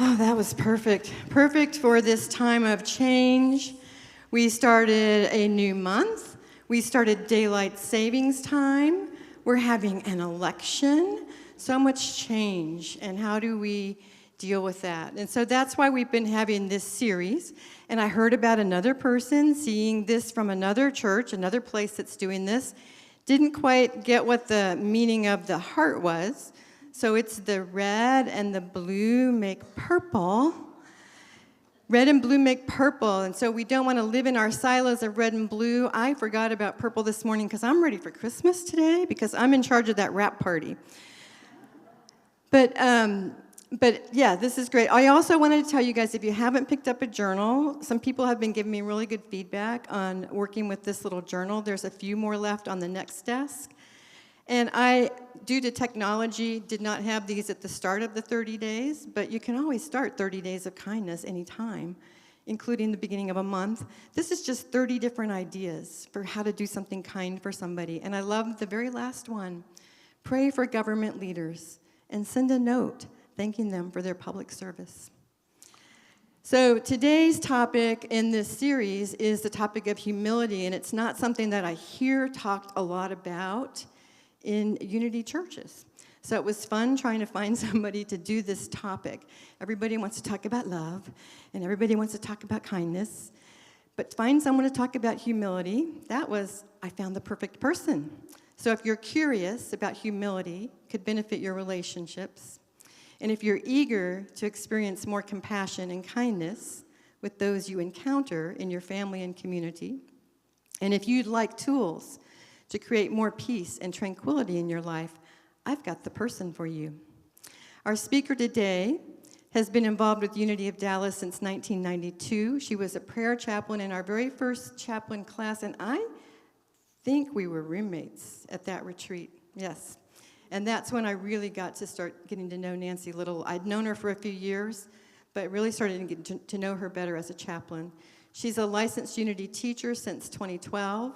Oh, that was perfect. Perfect for this time of change. We started a new month. We started daylight savings time. We're having an election. So much change. And how do we deal with that? And so that's why we've been having this series. And I heard about another person seeing this from another church, another place that's doing this. Didn't quite get what the meaning of the heart was. So it's the red and the blue make purple. Red and blue make purple, and so we don't want to live in our silos of red and blue. I forgot about purple this morning because I'm ready for Christmas today because I'm in charge of that wrap party. But yeah, this is great. I also wanted to tell you guys, if you haven't picked up a journal, some people have been giving me really good feedback on working with this little journal. There's a few more left on the next desk. And I, due to technology, did not have these at the start of the 30 days, but you can always start 30 days of kindness anytime, including the beginning of a month. This is just 30 different ideas for how to do something kind for somebody. And I love the very last one. Pray for government leaders and send a note thanking them for their public service. So today's topic in this series is the topic of humility, and it's not something that I hear talked a lot about in Unity churches. So it was fun trying to find somebody to do this topic. Everybody wants to talk about love, and everybody wants to talk about kindness. But find someone to talk about humility, I found the perfect person. So if you're curious about humility, could benefit your relationships, and if you're eager to experience more compassion and kindness with those you encounter in your family and community, and if you'd like tools to create more peace and tranquility in your life, I've got the person for you. Our speaker today has been involved with Unity of Dallas since 1992. She was a prayer chaplain in our very first chaplain class, and I think we were roommates at that retreat, yes. And that's when I really got to start getting to know Nancy Little. I'd known her for a few years, but really started to get to know her better as a chaplain. She's a licensed Unity teacher since 2012.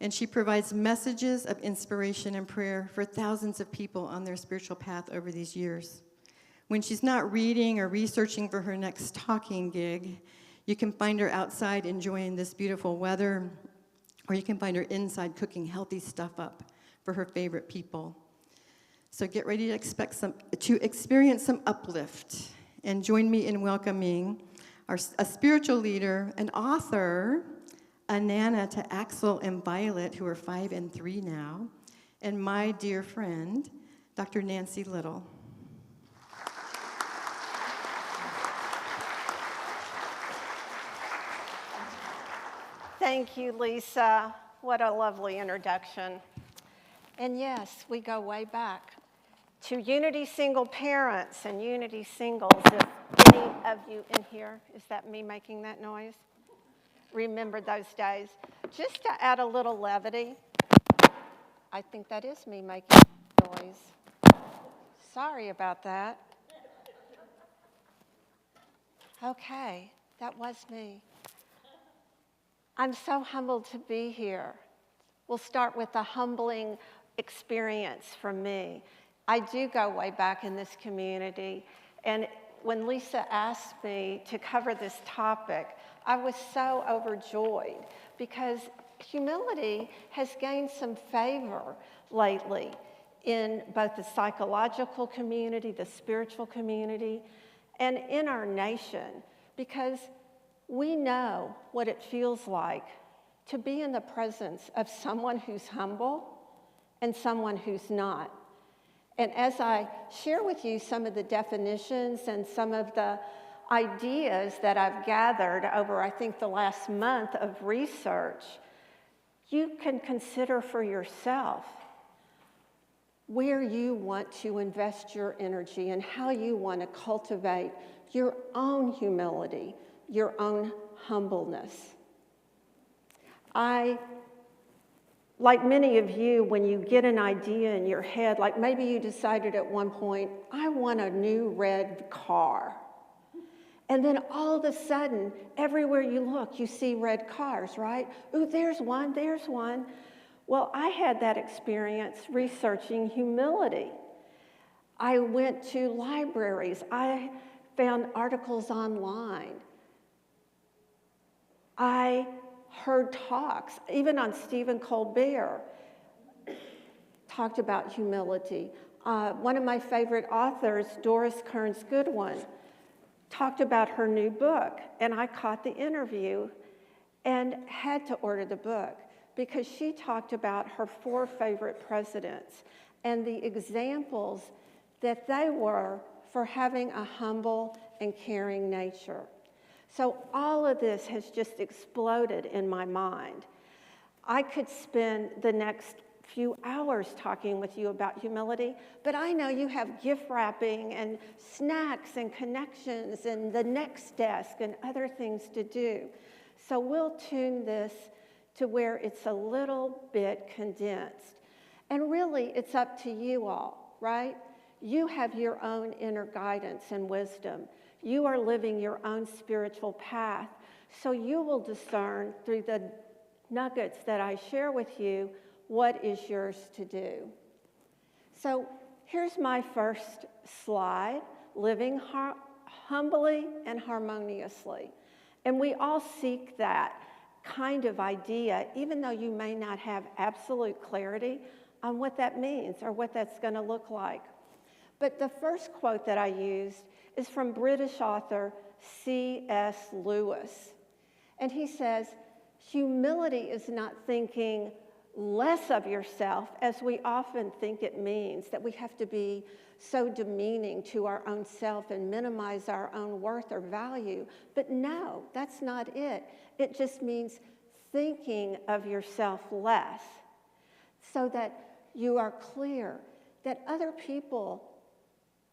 And she provides messages of inspiration and prayer for thousands of people on their spiritual path over these years. When she's not reading or researching for her next talking gig, you can find her outside enjoying this beautiful weather, or you can find her inside cooking healthy stuff up for her favorite people. So get ready to experience some uplift, and join me in welcoming a spiritual leader, an author, a Nana to Axel and Violet, who are 5 and 3 now, and my dear friend, Dr. Nancy Little. Thank you, Lisa. What a lovely introduction. And yes, we go way back to Unity single parents and Unity singles. If any of you in here, is that me making that noise? Remember those days. Just to add a little levity, I think that is me making noise. Sorry about that. Okay, that was me. I'm so humbled to be here. We'll start with a humbling experience from me. I do go way back in this community, and when Lisa asked me to cover this topic, I was so overjoyed because humility has gained some favor lately in both the psychological community, the spiritual community, and in our nation, because we know what it feels like to be in the presence of someone who's humble and someone who's not. And as I share with you some of the definitions and some of the ideas that I've gathered over, I think, the last month of research, you can consider for yourself where you want to invest your energy and how you want to cultivate your own humility, your own humbleness. Like many of you, when you get an idea in your head, like maybe you decided at one point, I want a new red car. And then all of a sudden, everywhere you look, you see red cars, right? Ooh, there's one, there's one. Well, I had that experience researching humility. I went to libraries. I found articles online. I heard talks, even on Stephen Colbert, talked about humility. One of my favorite authors, Doris Kearns Goodwin, talked about her new book, and I caught the interview and had to order the book because she talked about her 4 favorite presidents and the examples that they were for having a humble and caring nature. So all of this has just exploded in my mind. I could spend the next few hours talking with you about humility, but I know you have gift wrapping and snacks and connections and the next desk and other things to do. So we'll tune this to where it's a little bit condensed. And really, it's up to you all, right? You have your own inner guidance and wisdom. You are living your own spiritual path. So you will discern through the nuggets that I share with you what is yours to do. So here's my first slide, living humbly and harmoniously. And we all seek that kind of idea, even though you may not have absolute clarity on what that means or what that's going to look like. But the first quote that I used is from British author C.S. Lewis. And he says, humility is not thinking less of yourself, as we often think it means, that we have to be so demeaning to our own self and minimize our own worth or value. But no, that's not it. It just means thinking of yourself less so that you are clear that other people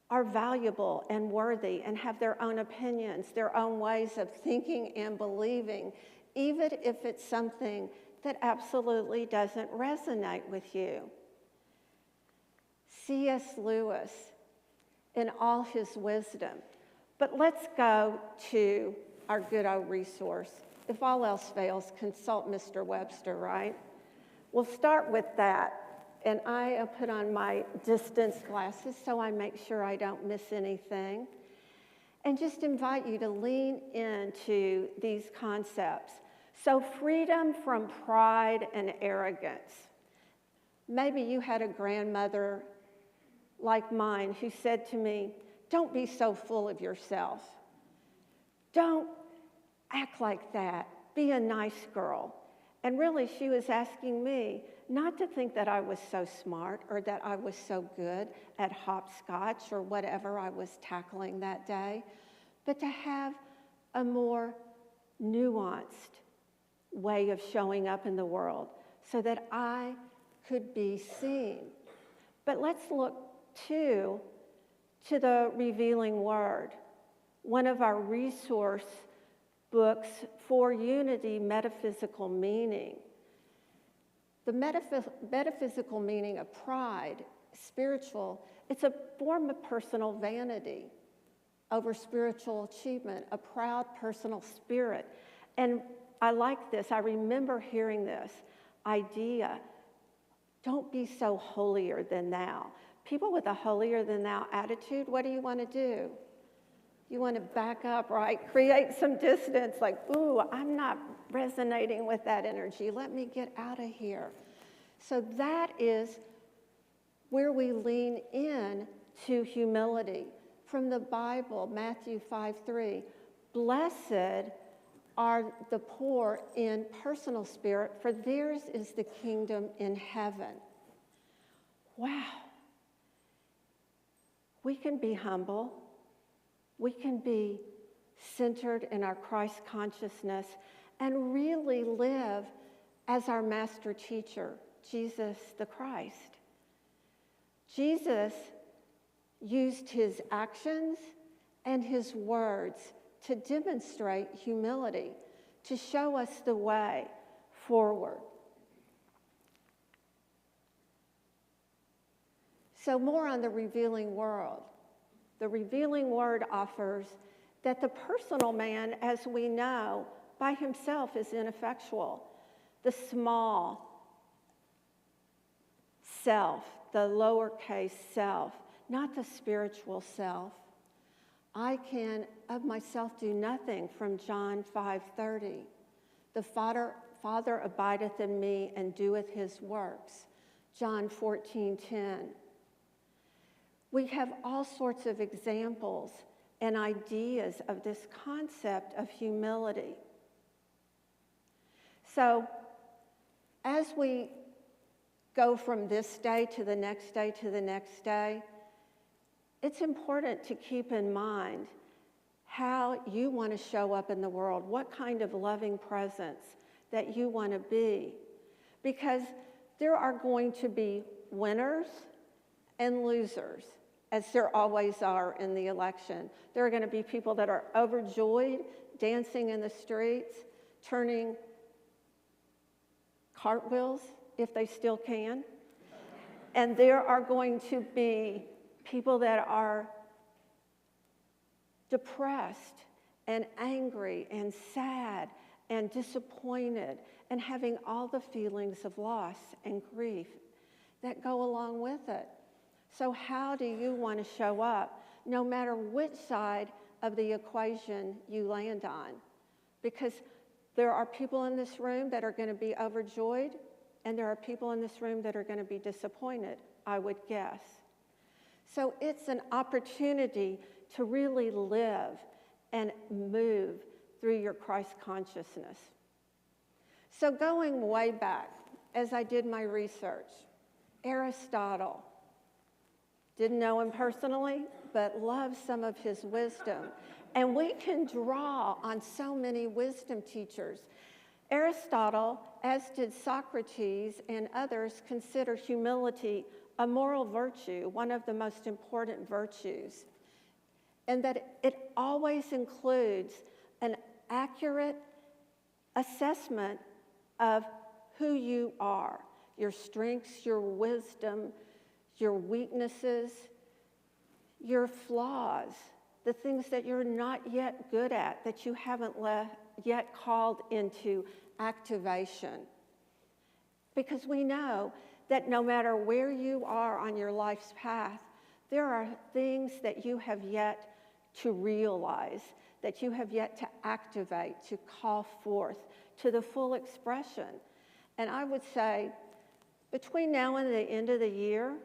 are valuable and worthy and have their own opinions, their own ways of thinking and believing, even if it's something that absolutely doesn't resonate with you. C.S. Lewis, in all his wisdom. But let's go to our good old resource. If all else fails, consult Mr. Webster, right? We'll start with that. And I put on my distance glasses so I make sure I don't miss anything. And just invite you to lean into these concepts. So freedom from pride and arrogance. Maybe you had a grandmother like mine who said to me, don't be so full of yourself. Don't act like that. Be a nice girl. And really, she was asking me not to think that I was so smart or that I was so good at hopscotch or whatever I was tackling that day, but to have a more nuanced way of showing up in the world so that I could be seen. But let's look too to the Revealing Word, one of our resource books for unity, metaphysical meaning. The metaphysical meaning of pride, spiritual, it's a form of personal vanity over spiritual achievement, a proud personal spirit. And I like this. I remember hearing this idea, don't be so holier than thou. People with a holier than thou attitude, what do you want to do? You want to back up, right? Create some distance, like, ooh, I'm not resonating with that energy. Let me get out of here. So that is where we lean in to humility. From the Bible, Matthew 5:3, blessed are the poor in personal spirit, for theirs is the kingdom in heaven. Wow. We can be humble. We can be centered in our Christ consciousness and really live as our master teacher, Jesus the Christ. Jesus used his actions and his words to demonstrate humility, to show us the way forward. So more on the revealing world. The revealing word offers that the personal man, as we know, by himself is ineffectual. The small self, the lowercase self, not the spiritual self. I can of myself do nothing, from John 5:30. The Father abideth in me and doeth his works, John 14:10. We have all sorts of examples and ideas of this concept of humility. So as we go from this day to the next day to the next day, it's important to keep in mind how you want to show up in the world, what kind of loving presence that you want to be. Because there are going to be winners and losers, as there always are in the election. There are going to be people that are overjoyed, dancing in the streets, turning cartwheels, if they still can. And there are going to be people that are depressed and angry and sad and disappointed and having all the feelings of loss and grief that go along with it. So how do you want to show up, no matter which side of the equation you land on? Because there are people in this room that are going to be overjoyed, and there are people in this room that are going to be disappointed, I would guess. So it's an opportunity to really live and move through your Christ consciousness. So going way back, as I did my research, Aristotle, didn't know him personally, but loved some of his wisdom. And we can draw on so many wisdom teachers. Aristotle, as did Socrates and others, consider humility a moral virtue, one of the most important virtues, and that it always includes an accurate assessment of who you are, your strengths, your wisdom, your weaknesses, your flaws, the things that you're not yet good at, that you haven't yet called into activation. Because we know that no matter where you are on your life's path, there are things that you have yet to realize, that you have yet to activate, to call forth to the full expression. And I would say, between now and the end of the year,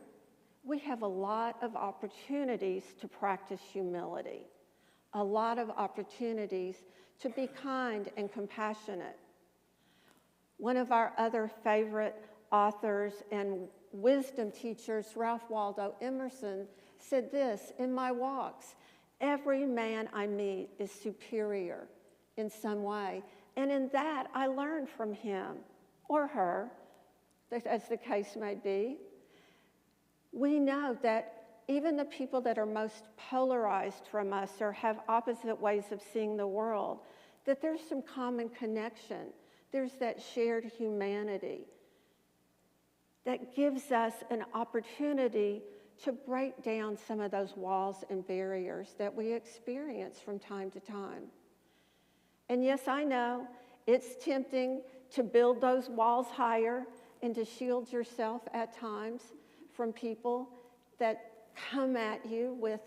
we have a lot of opportunities to practice humility, a lot of opportunities to be kind and compassionate. One of our other favorite authors and wisdom teachers, Ralph Waldo Emerson, said this: in my walks, every man I meet is superior in some way. And in that, I learn from him or her, as the case may be. We know that even the people that are most polarized from us or have opposite ways of seeing the world, that there's some common connection. There's that shared humanity that gives us an opportunity to break down some of those walls and barriers that we experience from time to time. And yes, I know it's tempting to build those walls higher and to shield yourself at times from people that come at you with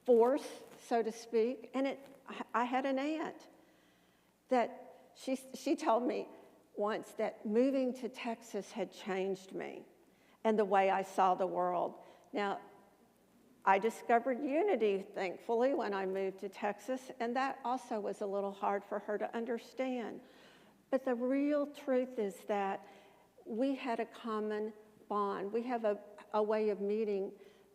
force, so to speak. And I had an aunt that she told me once that moving to Texas had changed me and the way I saw the world. Now, I discovered unity, thankfully, when I moved to Texas, and that also was a little hard for her to understand. But the real truth is that we had a common bond. We have a way of meeting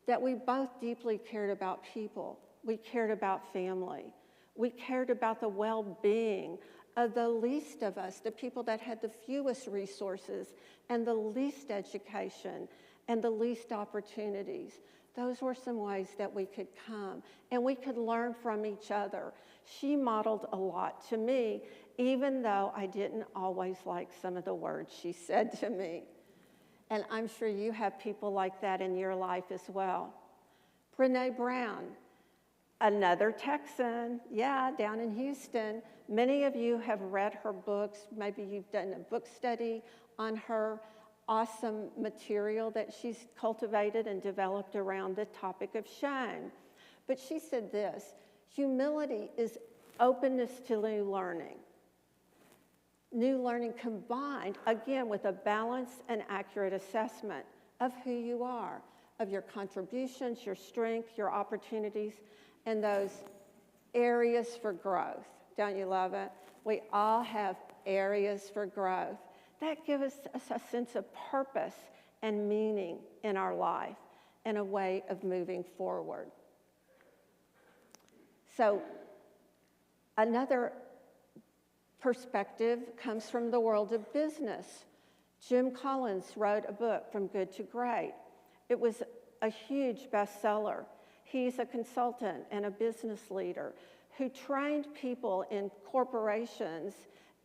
that we both deeply cared about people. We cared about family. We cared about the well-being of the least of us, the people that had the fewest resources and the least education and the least opportunities. Those were some ways that we could come and we could learn from each other. She modeled a lot to me, even though I didn't always like some of the words she said to me. And I'm sure you have people like that in your life as well. Brene Brown, another Texan, down in Houston. Many of you have read her books. Maybe you've done a book study on her awesome material that she's cultivated and developed around the topic of shame. But she said this: humility is openness to new learning. New learning combined, again, with a balanced and accurate assessment of who you are, of your contributions, your strengths, your opportunities, and those areas for growth. Don't you love it? We all have areas for growth. That gives us a sense of purpose and meaning in our life and a way of moving forward. So another perspective comes from the world of business. Jim Collins wrote a book, From Good to Great. It was a huge bestseller. He's a consultant and a business leader who trained people in corporations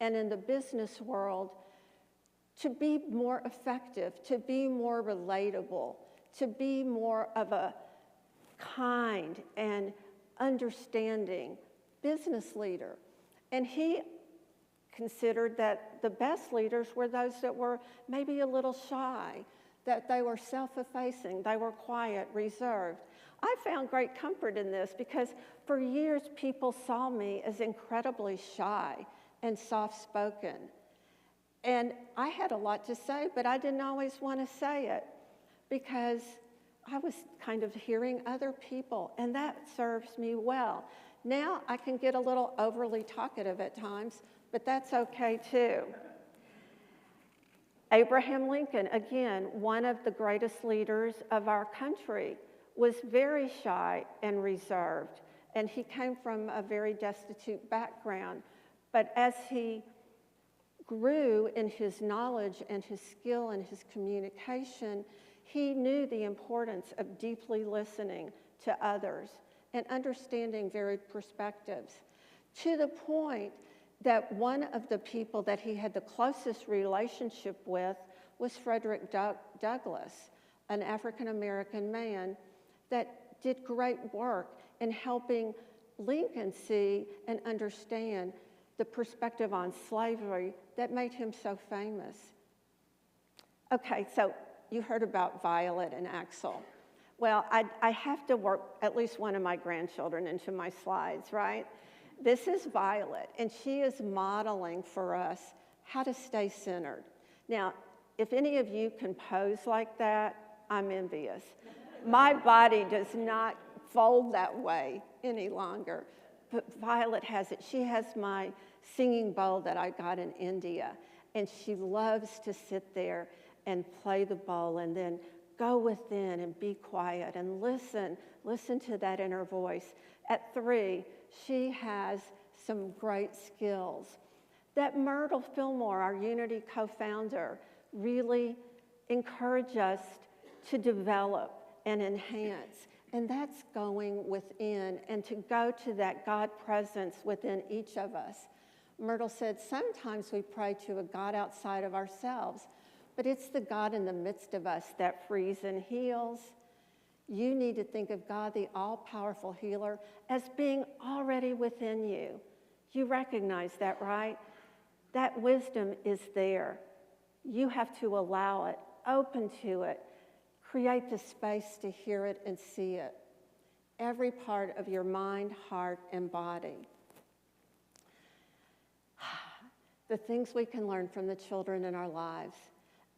and in the business world to be more effective, to be more relatable, to be more of a kind and understanding business leader. And he considered that the best leaders were those that were maybe a little shy, that they were self-effacing, they were quiet, reserved. I found great comfort in this because for years people saw me as incredibly shy and soft-spoken. And I had a lot to say, but I didn't always want to say it because I was kind of hearing other people, and that serves me well. Now I can get a little overly talkative at times, but that's okay too. Abraham Lincoln, again, one of the greatest leaders of our country, was very shy and reserved, and he came from a very destitute background. But as he grew in his knowledge and his skill and his communication, he knew the importance of deeply listening to others and understanding varied perspectives, to the point that one of the people that he had the closest relationship with was Frederick Douglass, an African-American man that did great work in helping Lincoln see and understand the perspective on slavery that made him so famous. Okay, so you heard about Violet and Axel. Well, I have to work at least one of my grandchildren into my slides, right? This is Violet, and she is modeling for us how to stay centered. Now, if any of you can pose like that, I'm envious. My body does not fold that way any longer, but Violet has it. She has my singing bowl that I got in India, and she loves to sit there and play the bowl and then go within and be quiet and listen to that inner voice. At 3, she has some great skills that Myrtle Fillmore, our Unity co-founder, really encouraged us to develop and enhance. And that's going within and to go to that God presence within each of us. Myrtle said, sometimes we pray to a God outside of ourselves, but it's the God in the midst of us that frees and heals. You need to think of God, the all-powerful healer, as being already within you. You recognize that, right? That wisdom is there. You have to allow it, open to it, create the space to hear it and see it. Every part of your mind, heart, and body. The things we can learn from the children in our lives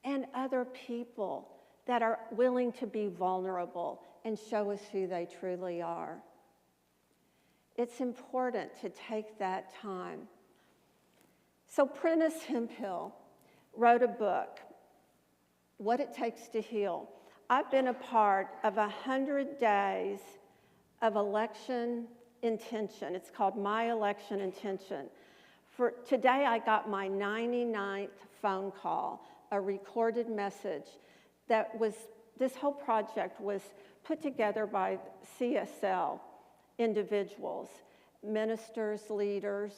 and other people that are willing to be vulnerable and show us who they truly are. It's important to take that time. So Prentice Hemphill wrote a book, What It Takes to Heal. I've been a part of 100 days of election intention. It's called My Election Intention. For today, I got my 99th phone call, a recorded message that was, this whole project was put together by CSL individuals, ministers, leaders,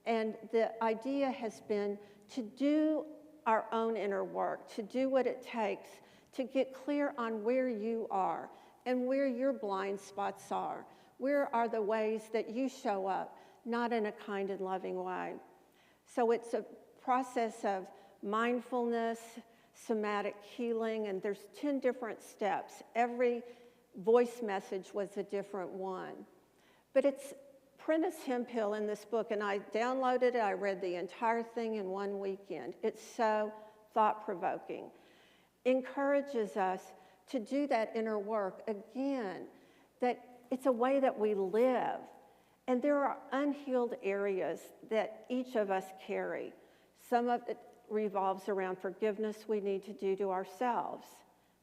and the idea has been to do our own inner work, to do what it takes to get clear on where you are and where your blind spots are. Where are the ways that you show up, not in a kind and loving way? So it's a process of mindfulness, somatic healing, and there's 10 different steps. Every voice message was a different one. But it's Prentice Hemphill in this book, and I downloaded it. I read the entire thing in one weekend. It's so thought-provoking. Encourages us to do that inner work again, that it's a way that we live. And there are unhealed areas that each of us carry. Some of it revolves around forgiveness we need to do to ourselves,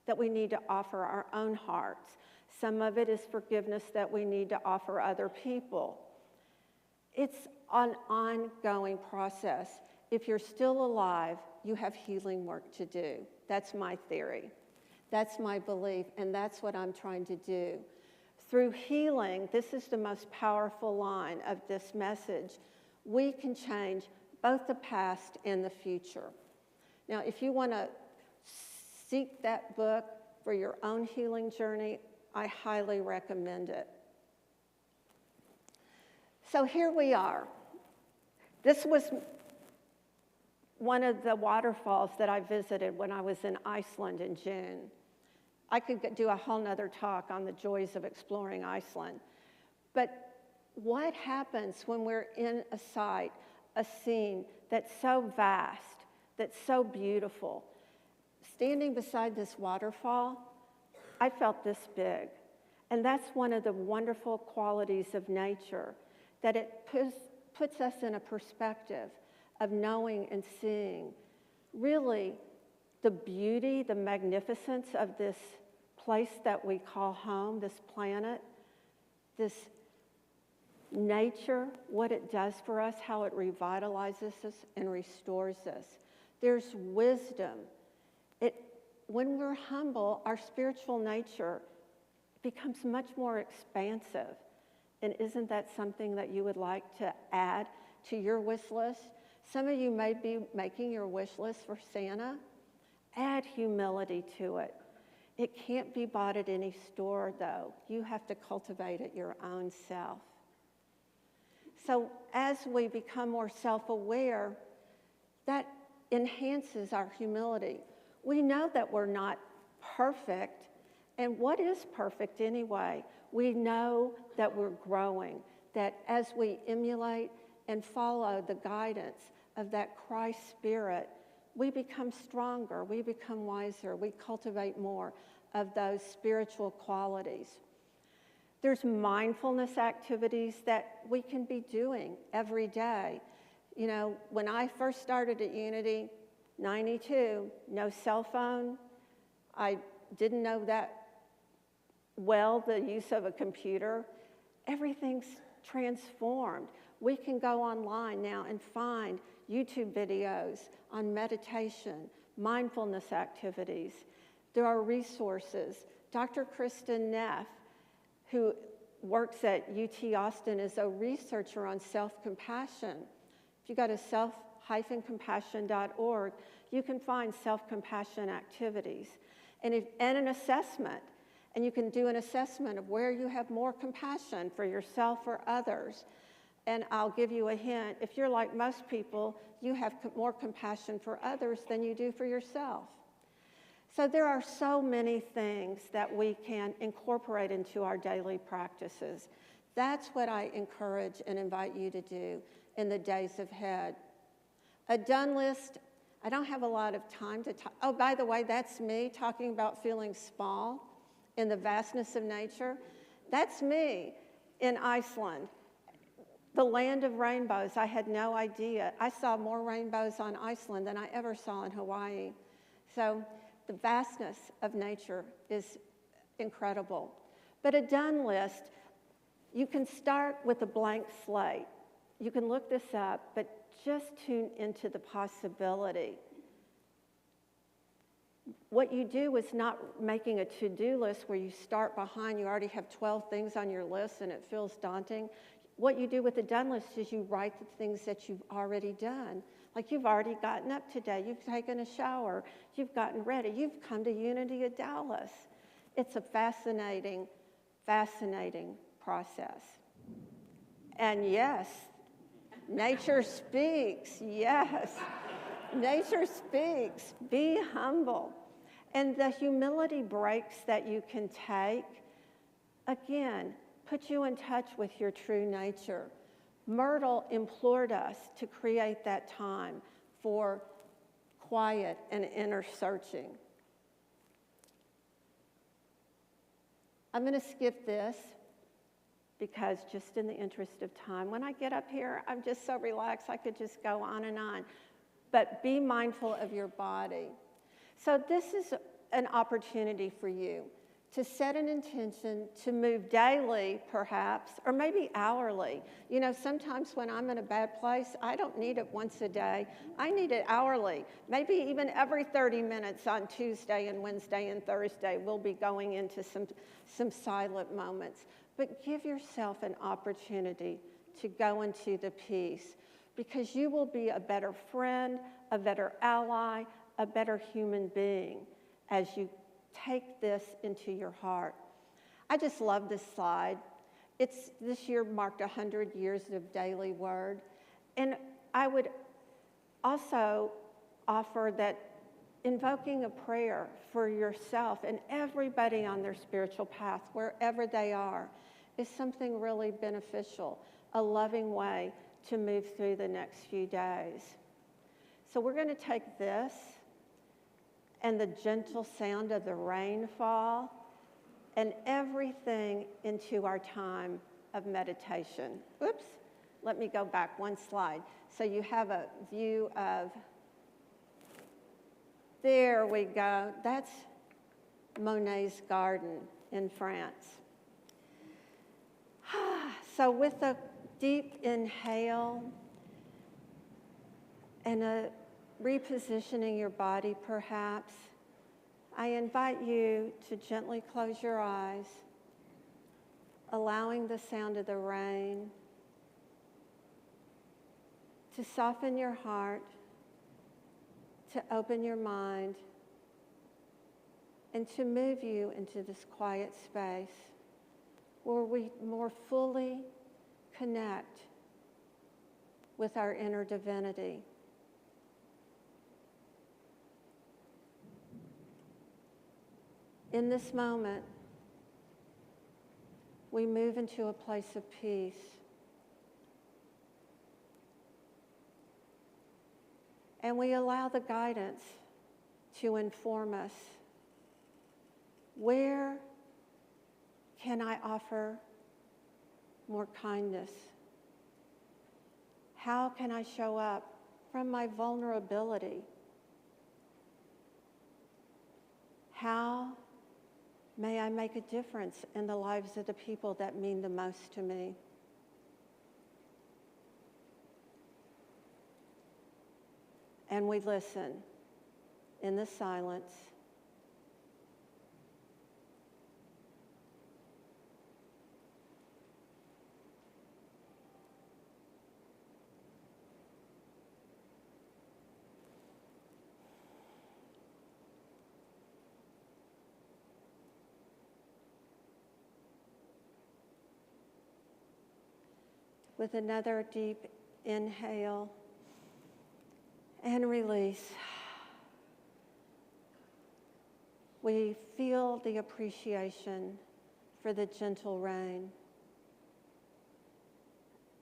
that we need to offer our own hearts. Some of it is forgiveness that we need to offer other people. It's an ongoing process. If you're still alive, you have healing work to do. That's my theory. That's my belief, and that's what I'm trying to do. Through healing, this is the most powerful line of this message, we can change both the past and the future. Now, if you want to seek that book for your own healing journey, I highly recommend it. So here we are. This was one of the waterfalls that I visited when I was in Iceland in June. I could do a whole nother talk on the joys of exploring Iceland. But what happens when we're in a site, a scene that's so vast, that's so beautiful? Standing beside this waterfall, I felt this big. And that's one of the wonderful qualities of nature, that it puts us in a perspective of knowing and seeing really the beauty, the magnificence of this place that we call home, this planet, this nature, what it does for us, how it revitalizes us and restores us. There's wisdom. When we're humble, our spiritual nature becomes much more expansive. And isn't that something that you would like to add to your wish list? Some of you may be making your wish list for Santa. Add humility to it. It can't be bought at any store, though. You have to cultivate it your own self. So as we become more self-aware, that enhances our humility. We know that we're not perfect. And what is perfect anyway? We know that we're growing, that as we emulate and follow the guidance of that Christ Spirit, we become stronger, we become wiser, we cultivate more of those spiritual qualities. There's mindfulness activities that we can be doing every day. You know, when I first started at Unity, 92, no cell phone. I didn't know that well, the use of a computer. Everything's transformed. We can go online now and find YouTube videos on meditation, mindfulness activities. There are resources. Dr. Kristen Neff, who works at UT Austin, is a researcher on self-compassion. If you go to self-compassion.org, you can find self-compassion activities and an assessment. And you can do an assessment of where you have more compassion for yourself or others. And I'll give you a hint. If you're like most people, you have more compassion for others than you do for yourself. So there are so many things that we can incorporate into our daily practices. That's what I encourage and invite you to do in the days ahead. A done list, I don't have a lot of time to talk. Oh, by the way, that's me talking about feeling small in the vastness of nature. That's me in Iceland, the land of rainbows. I had no idea. I saw more rainbows on Iceland than I ever saw in Hawaii. So the vastness of nature is incredible. But a done list, you can start with a blank slate. You can look this up, but just tune into the possibility. What you do is not making a to-do list where you start behind, you already have 12 things on your list and it feels daunting. What you do with the done list is you write the things that you've already done. Like you've already gotten up today, you've taken a shower, you've gotten ready, you've come to Unity of Dallas. It's a fascinating, fascinating process. And yes, nature speaks, yes. Nature speaks. Be humble. And the humility breaks that you can take again, put you in touch with your true nature. Myrtle implored us to create that time for quiet and inner searching. I'm going to skip this because just in the interest of time, when I get up here, I'm just so relaxed, I could just go on and on. But be mindful of your body. So this is an opportunity for you to set an intention to move daily, perhaps, or maybe hourly. You know, sometimes when I'm in a bad place, I don't need it once a day. I need it hourly. Maybe even every 30 minutes on Tuesday and Wednesday and Thursday, we'll be going into some silent moments. But give yourself an opportunity to go into the peace, because you will be a better friend, a better ally, a better human being as you take this into your heart. I just love this slide. This year marked 100 years of daily word. And I would also offer that invoking a prayer for yourself and everybody on their spiritual path, wherever they are, is something really beneficial, a loving way to move through the next few days. So we're going to take this and the gentle sound of the rainfall and everything into our time of meditation. Oops, let me go back one slide. So you have a view of, there we go, that's Monet's garden in France. So with a deep inhale and a repositioning your body, perhaps, I invite you to gently close your eyes, allowing the sound of the rain to soften your heart, to open your mind, and to move you into this quiet space where we more fully connect with our inner divinity. In this moment, we move into a place of peace. And we allow the guidance to inform us. Where can I offer more kindness? How can I show up from my vulnerability? How may I make a difference in the lives of the people that mean the most to me? And we listen in the silence. With another deep inhale and release, we feel the appreciation for the gentle rain.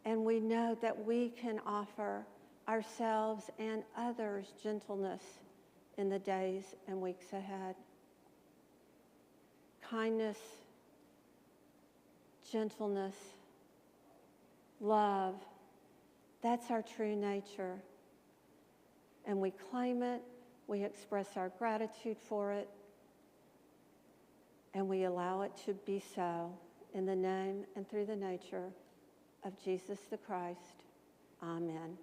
And we know that we can offer ourselves and others gentleness in the days and weeks ahead. Kindness, gentleness, love, that's our true nature. And we claim it, we express our gratitude for it, and we allow it to be so in the name and through the nature of Jesus the Christ. Amen.